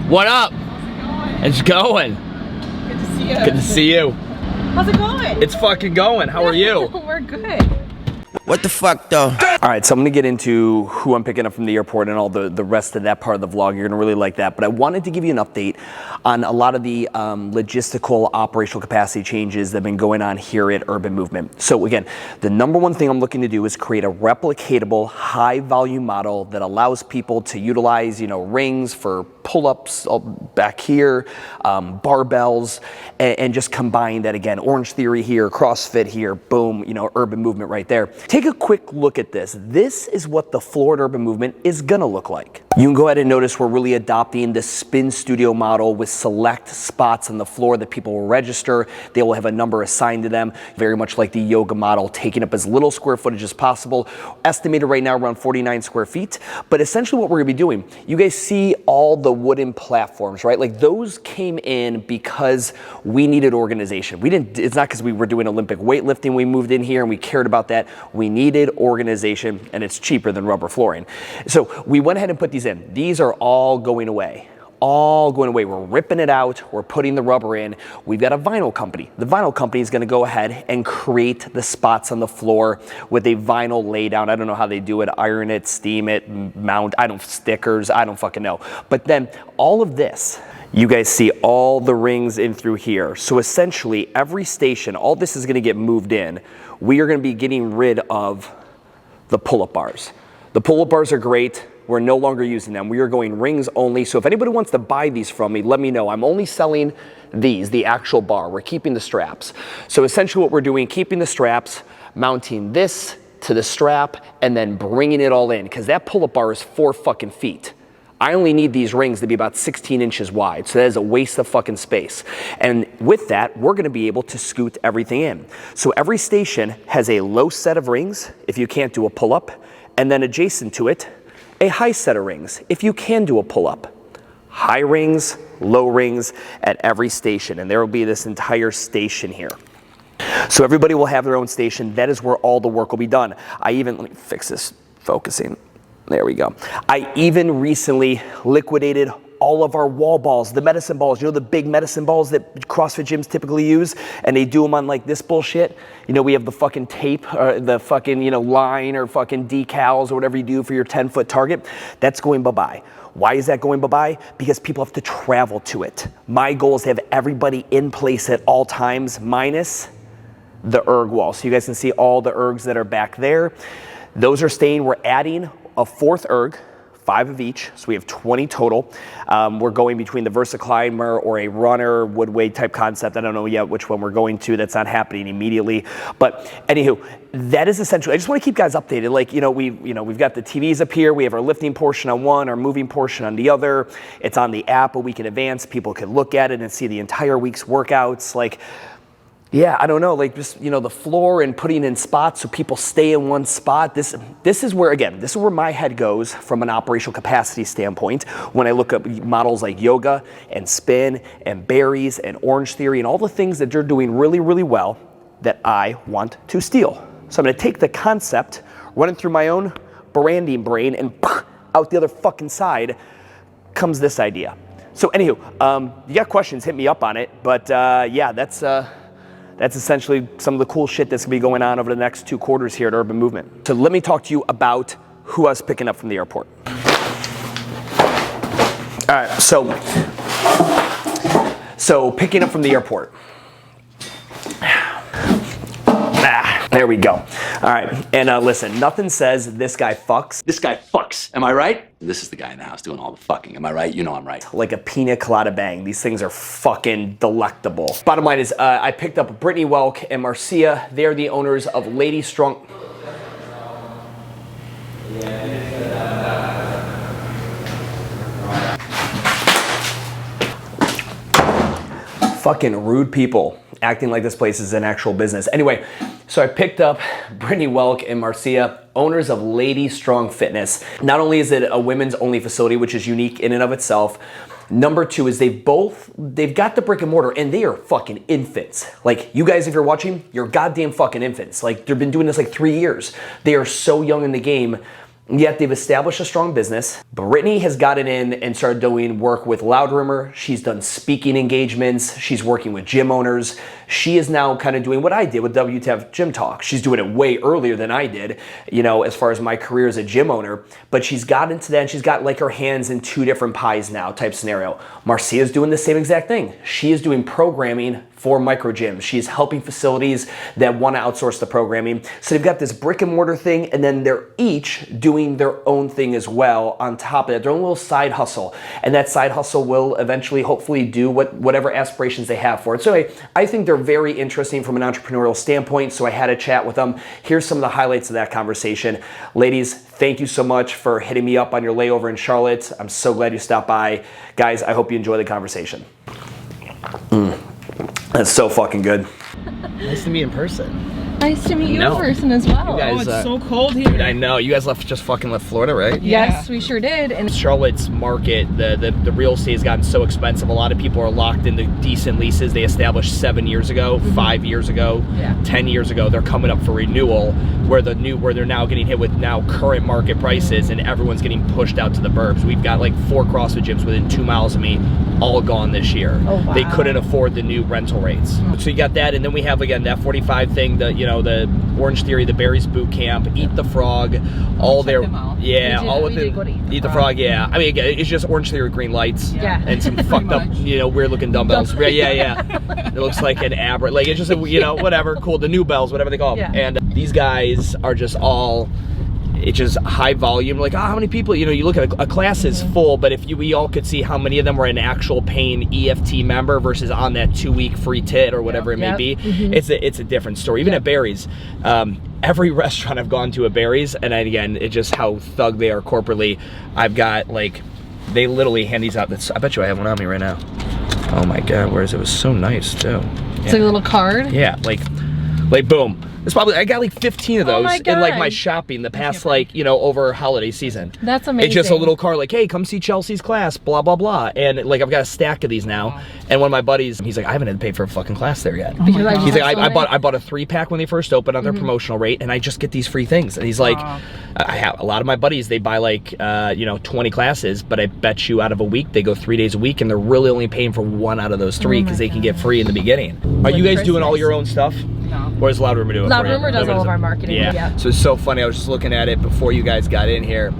What up? It's going. Good to see you. Good to see you. How's it going? It's fucking going. How are you? We're good. What the fuck though? All right, so I'm gonna get into who I'm picking up from the airport and all the rest of that part of the vlog. You're gonna really like that. But I wanted to give you an update on a lot of the logistical operational capacity changes that have been going on here at Urban Movement. So again, the number one thing I'm looking to do is create a replicatable high volume model that allows people to utilize, rings for pull-ups back here, barbells, and just combine that again. Orange Theory here, CrossFit here, boom, Urban Movement right there. Take a quick look at this. This is what the floor at Urban Movement is gonna look like. You can go ahead and notice we're really adopting the spin studio model with select spots on the floor that people will register. They will have a number assigned to them, very much like the yoga model, taking up as little square footage as possible. Estimated right now around 49 square feet. But essentially what we're gonna be doing, you guys see all the wooden platforms, right? Like those came in because we needed organization. It's not because we were doing Olympic weightlifting we moved in here and we cared about that. We needed organization, and it's cheaper than rubber flooring. So we went ahead and put these in. These are all going away. All going away. We're ripping it out. We're putting the rubber in. We've got a vinyl company. The vinyl company is going to go ahead and create the spots on the floor with a vinyl laydown. I don't know how they do it. Iron it, steam it, mount. Stickers. I don't fucking know. But then all of this, you guys see all the rings in through here. So essentially every station, all this is going to get moved in. We are going to be getting rid of the pull-up bars. The pull-up bars are great. We're no longer using them. We are going rings only. So if anybody wants to buy these from me, let me know. I'm only selling these, the actual bar. We're keeping the straps. So essentially what we're doing, keeping the straps, mounting this to the strap, and then bringing it all in, because that pull-up bar is 4 fucking feet. I only need these rings to be about 16 inches wide, so that is a waste of fucking space. And with that, we're gonna be able to scoot everything in. So every station has a low set of rings, if you can't do a pull-up, and then adjacent to it, a high set of rings, if you can do a pull-up. High rings, low rings at every station, and there will be this entire station here. So everybody will have their own station. That is where all the work will be done. let me fix this focusing. There we go. I even recently liquidated all of our wall balls, the medicine balls, the big medicine balls that CrossFit gyms typically use, and they do them on like this bullshit. We have the fucking tape, or the fucking, line or fucking decals or whatever you do for your 10-foot target. That's going bye-bye. Why is that going bye-bye? Because people have to travel to it. My goal is to have everybody in place at all times, minus the erg wall. So you guys can see all the ergs that are back there. Those are staying. We're adding a 4th erg, 5 of each, so we have 20 total. We're going between the VersaClimber or a runner woodway type concept. I don't know yet which one we're going to. That's not happening immediately. But anywho, that is essential. I just want to keep guys updated. Like, we've got the TVs up here. We have our lifting portion on one, our moving portion on the other. It's on the app a week in advance. People can look at it and see the entire week's workouts. Like, yeah, I don't know, like just, the floor and putting in spots so people stay in one spot. This is where, again, this is where my head goes from an operational capacity standpoint when I look at models like yoga and spin and berries and Orange Theory and all the things that you're doing really, really well that I want to steal. So I'm gonna take the concept, run it through my own branding brain, and out the other fucking side comes this idea. So anywho, you got questions, hit me up on it. But yeah, that's essentially some of the cool shit that's gonna be going on over the next 2 quarters here at Urban Movement. So let me talk to you about who I was picking up from the airport. All right, so picking up from the airport. There we go. All right, and listen, nothing says this guy fucks. This guy fucks, am I right? This is the guy in the house doing all the fucking, am I right? You know I'm right. Like a pina colada bang. These things are fucking delectable. Bottom line is, I picked up Brittany Welk and Marcia. They're the owners of Lady Strong. Fucking rude people acting like this place is an actual business. Anyway, so I picked up Brittany Welk and Marcia, owners of Lady Strong Fitness. Not only is it a women's only facility, which is unique in and of itself, Number two is they've got the brick and mortar and they are fucking infants. Like you guys, if you're watching, you're goddamn fucking infants. Like they've been doing this like 3 years. They are so young in the game. Yet they've established a strong business. Brittany has gotten in and started doing work with Loud Rumor. She's done speaking engagements. She's working with gym owners. She is now kind of doing what I did with WTF Gym Talk. She's doing it way earlier than I did, you know, as far as my career as a gym owner. But she's got into that and she's got like her hands in 2 different pies now type scenario. Marcia's doing the same exact thing. She is doing programming for microgyms. She's helping facilities that want to outsource the programming. So they've got this brick and mortar thing, and then they're each doing their own thing as well on top of that, their own little side hustle. And that side hustle will eventually, hopefully, do whatever aspirations they have for it. So anyway, I think they're very interesting from an entrepreneurial standpoint. So I had a chat with them. Here's some of the highlights of that conversation. Ladies, thank you so much for hitting me up on your layover in Charlotte. I'm so glad you stopped by. Guys, I hope you enjoy the conversation. That's so fucking good. Nice to meet in person. Nice to meet you in person as well. You guys, it's so cold here. I know. You guys just fucking left Florida, right? Yes, we sure did. And Charlotte's market, the real estate has gotten so expensive. A lot of people are locked into decent leases they established 7 years ago, 5 years ago, 10 years ago. They're coming up for renewal, where they're now getting hit with now current market prices, and everyone's getting pushed out to the burbs. We've got like 4 CrossFit gyms within 2 miles of me, all gone this year. Oh, wow. They couldn't afford the new rental rates. So you got that, and then we have again that 45 thing, the Orange Theory, the Berries Boot Camp, Eat the Frog, all their all with Eat the Frog. Yeah, I mean again, it's just Orange Theory green lights, and some fucked up weird looking dumbbells. Yeah. It looks like an aberrant, like it's just whatever, cool, the new bells, whatever they call them. And these guys are just all. It's just high volume. Like, how many people, you look at a class is full, but if we all could see how many of them were an actual paying EFT member versus on that 2-week free tit or whatever it may be, it's a different story. Even at Barry's, every restaurant I've gone to at Barry's, and again, it's just how thug they are corporately. I've got they literally hand these out. I bet you I have one on me right now. Oh my God, where is it? It was so nice too. It's like a little card? Yeah, like boom. It's probably, I got like 15 of those in like my shopping the past over holiday season. That's amazing. It's just a little card like, hey, come see Chelsea's class, blah, blah, blah. And like I've got a stack of these now. And one of my buddies, he's like, I haven't had to pay for a fucking class there yet. He's like, I bought a 3-pack when they first opened on their promotional rate, and I just get these free things. And he's like, I have a lot of my buddies, they buy like 20 classes, but I bet you out of a week they go 3 days a week, and they're really only paying for 1 out of those 3 because they can get free in the beginning. Are you guys doing all your own stuff? No. Or is Loud Rumor doing it? Loud Rumor does all of our marketing. Yeah. So it's so funny. I was just looking at it before you guys got in here.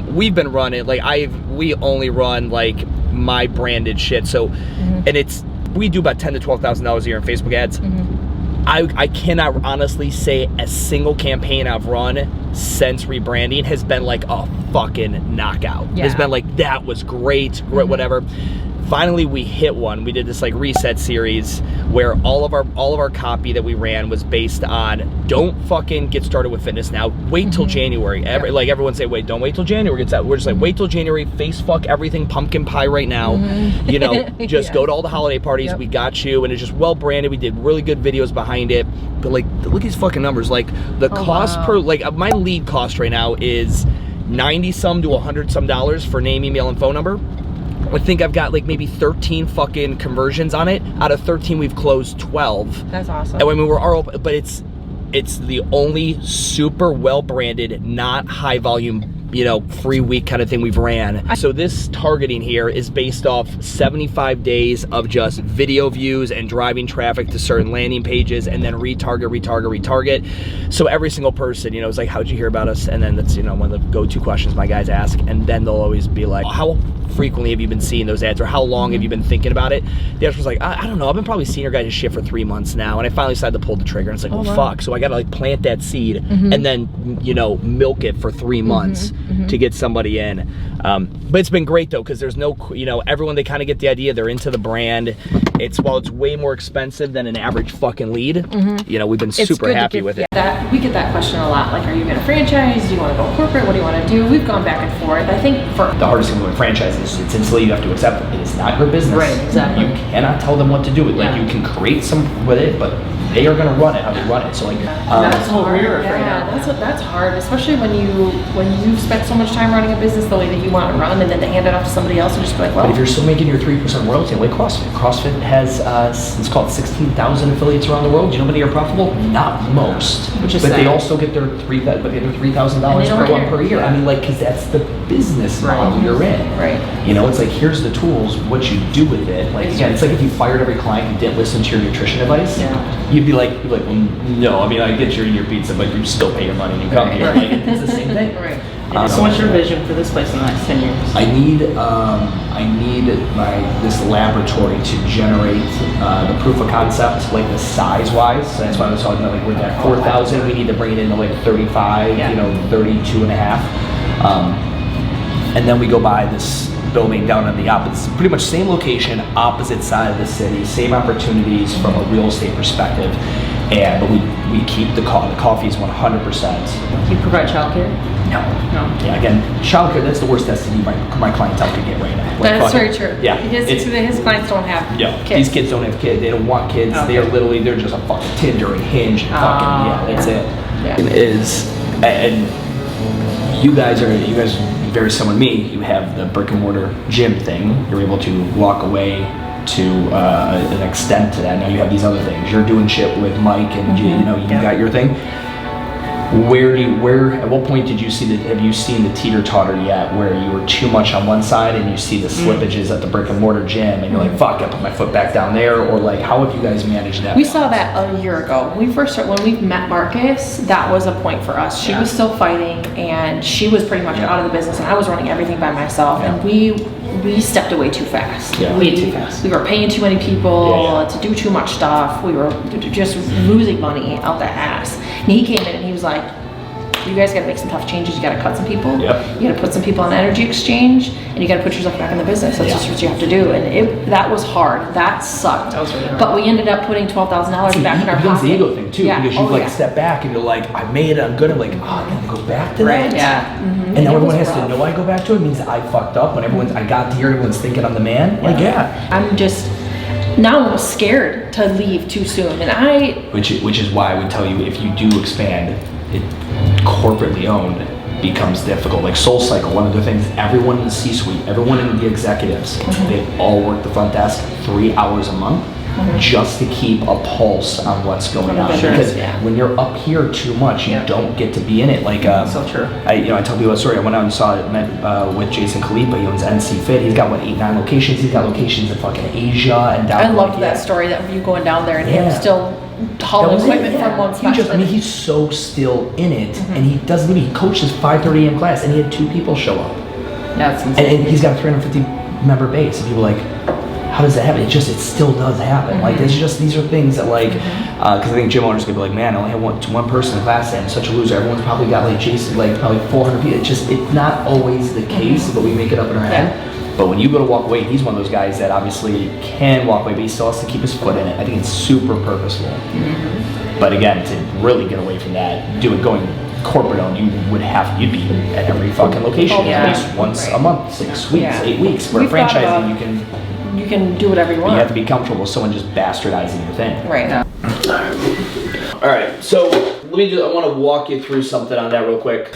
We've been running we only run like my branded shit. So, and we do about $10,000 to $12,000 a year in Facebook ads. I cannot honestly say a single campaign I've run since rebranding has been like a fucking knockout. It's been like, that was great, whatever. Finally, we hit one. We did this like reset series where all of our copy that we ran was based on, don't fucking get started with fitness now. Wait till January. Like everyone say, wait, don't wait till January gets out. We're just like, wait till January. Face fuck everything pumpkin pie right now. Just go to all the holiday parties. We got you, and it's just well branded. We did really good videos behind it. But like, look at these fucking numbers. Like the cost per my lead cost right now is $90-some to $100-some for name, email, and phone number. I think I've got like maybe 13 fucking conversions on it. Out of 13, we've closed 12. That's awesome. And I mean, we're all open, but it's the only super well branded, not high volume, free week kind of thing we've ran. So this targeting here is based off 75 days of just video views and driving traffic to certain landing pages, and then retarget. So every single person, is like, how'd you hear about us? And then that's, one of the go-to questions my guys ask. And then they'll always be like, how frequently have you been seeing those ads, or how long have you been thinking about it? The answer was like, I don't know, I've been probably seeing your guys' shit for 3 months now, and I finally decided to pull the trigger, and it's like, fuck, so I gotta like plant that seed and then milk it for 3 months to get somebody in. But it's been great though, because there's no, everyone, they kind of get the idea, they're into the brand. While it's way more expensive than an average fucking lead, we've been super happy with it. We get that question a lot, like, are you gonna franchise? Do you wanna go corporate? What do you wanna do? We've gone back and forth. I think the hardest thing with franchise is it's instantly you have to accept it. It is not your business. Right, exactly. You cannot tell them what to do with it. Like, you can create some with it, but they are gonna run it how they run it. So like, That's hard. That's hard, especially when you've spent so much time running a business the way that you want to run, and then to hand it off to somebody else and just be like, well. but if you're still making your 3% royalty, like CrossFit has it's called 16,000 affiliates around the world. Do you know how many are profitable? Not most. Which is but they sad. also get their $3,000 per one per year. Yeah. I mean, like, because that's the business model you're in. Right. You know, it's like, here's the tools. What you do with it. Like, again, it's like if you fired every client who didn't listen to your nutrition advice. Yeah. You'd be like, well, no. I mean, I get your pizza, but you still pay your money and you come here. Like, it's the same thing. Right. So what's your vision for this place in the next 10 years? I need this laboratory to generate the proof of concept, like the size wise. So that's why I was talking about, like, we're at 4,000. We need to bring it into like 35, 32 and a half. And then we go by this building down on the opposite, pretty much same location, opposite side of the city, same opportunities from a real estate perspective. But we keep the coffee is 100%. Do you provide childcare? No. Yeah, again, childcare, that's the worst STD my clientele could get right now. Like, That's very true. Yeah. His clients don't have Yeah, kids. these kids don't have kids. They don't want kids. Okay. They're just a fucking Tinder and Hinge and fucking, that's it. Yeah. It is, and you guys are very similar to me. You have the brick and mortar gym thing. You're able to walk away to an extent to that. Now you have these other things. You're doing shit with Mike, and you got your thing. At what point have you seen the teeter-totter yet, where you were too much on one side and you see the slippages at the brick and mortar gym and you're like, fuck, I put my foot back down there? Or like, how have you guys managed that? We saw that a year ago. When we met Marcus, that was a point for us. She was still fighting, and she was pretty much out of the business, and I was running everything by myself, and we stepped away too fast. Yeah. Way too fast. We were paying too many people to do too much stuff. We were just losing money out the ass. And he came in and he was like, you guys gotta make some tough changes. You gotta cut some people. Yep. You gotta put some people on energy exchange, and you gotta put yourself back in the business. That's just what you have to do. And that was hard. That sucked. That was really hard. But we ended up putting $12,000 back in our It's pocket. the ego thing too, because you step back and you're like, I made it, I'm good. I'm like, oh, I gotta go back to that. Yeah. Mm-hmm. And now everyone has to know I go back to it. It means that I fucked up. When I got to here, everyone's thinking I'm the man. Like, I'm just now almost scared to leave too soon, and which is why I would tell you, if you do expand, it corporately owned becomes difficult. Like Soul Cycle, one of the things, everyone in the C-suite, everyone in the executives, they all work the front desk 3 hours a month just to keep a pulse on what's going on. Because when you're up here too much, you don't get to be in it. Like, So true. I tell people a story. I went out and met with Jason Khalipa. He owns NC Fit. He's got 8, 9 locations. He's got locations in fucking Asia and down. I loved that story, that you going down there and him still hauling equipment from one spot. He's so still in it, and he doesn't even. He coaches 5:30 a.m. class, and he had 2 people show up. Yeah, it's insane. And he's got a 350 member base, and people are like, how does that happen? It still does happen. Like, these are things that, like, because I think gym owners could be like, man, I only have one person in class, and I'm such a loser. Everyone's probably got, like, Jason, like, probably 400 people. It's not always the case, but we make it up in our head. But when you go to walk away, he's one of those guys that obviously can walk away, but he still has to keep his foot in it. I think it's super purposeful. But again, to really get away from that, going corporate owned, you'd be at every fucking location at least once a month, 6 weeks, 8 weeks. Where franchising, you can do whatever you want. You have to be comfortable with someone just bastardizing your thing. Right. All right, so I want to walk you through something on that real quick.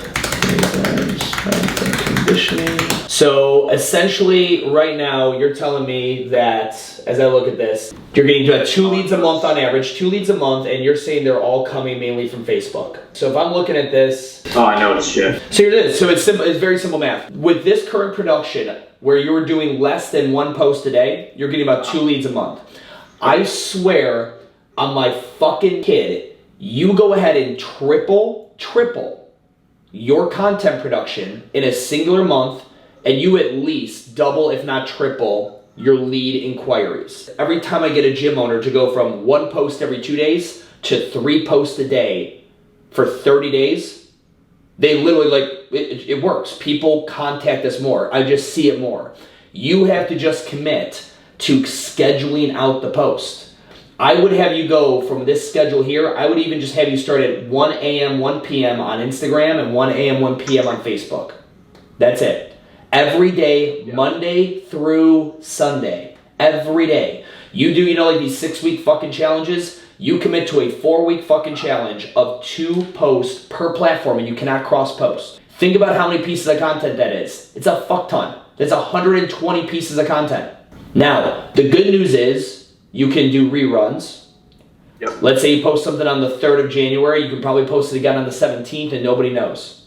Conditioning. So essentially, right now, you're telling me that, as I look at this, you're getting 2 leads a month on average, 2 leads a month, and you're saying they're all coming mainly from Facebook. So if I'm looking at this, I know it's shit. so here it is. So it's simple. It's very simple math. With this current production, where you were doing less than 1 post a day, you're getting about 2 leads a month. I swear on my fucking kid, you go ahead and triple your content production in a singular month, and you at least double, if not triple, your lead inquiries. Every time I get a gym owner to go from 1 post every 2 days to 3 posts a day for 30 days, they literally, it works. People contact us more. I just see it more. You have to just commit to scheduling out the post. I would have you go from this schedule here. I would even just have you start at 1 a.m., 1 p.m. on Instagram and 1 a.m., 1 p.m. on Facebook. That's it. Every day, Monday through Sunday. Every day. You do, like these 6-week fucking challenges. You commit to a 4-week fucking challenge of 2 posts per platform and you cannot cross post. Think about how many pieces of content that is. It's a fuck ton. That's 120 pieces of content. Now, the good news is you can do reruns. Yep. Let's say you post something on the 3rd of January, you can probably post it again on the 17th and nobody knows.